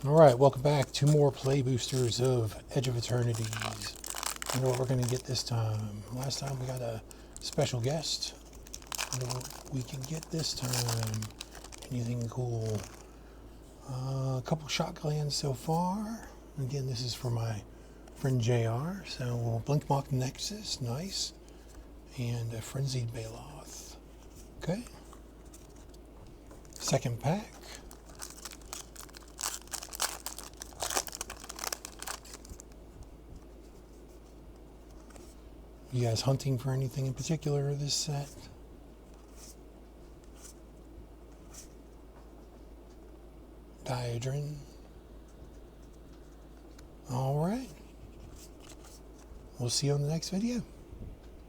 Alright, welcome back. Two more play boosters of Edge of Eternities. I know what we're going to get this time. Last time we got a special guest. I know what we can get this time. Anything cool. A couple shot glands so far. Again, this is for my friend JR. So, Blinkmock Nexus, nice. And a Frenzied Baloth. Okay. Second pack. You guys hunting for anything in particular this set? Diadrin. Alright. We'll see you on the next video.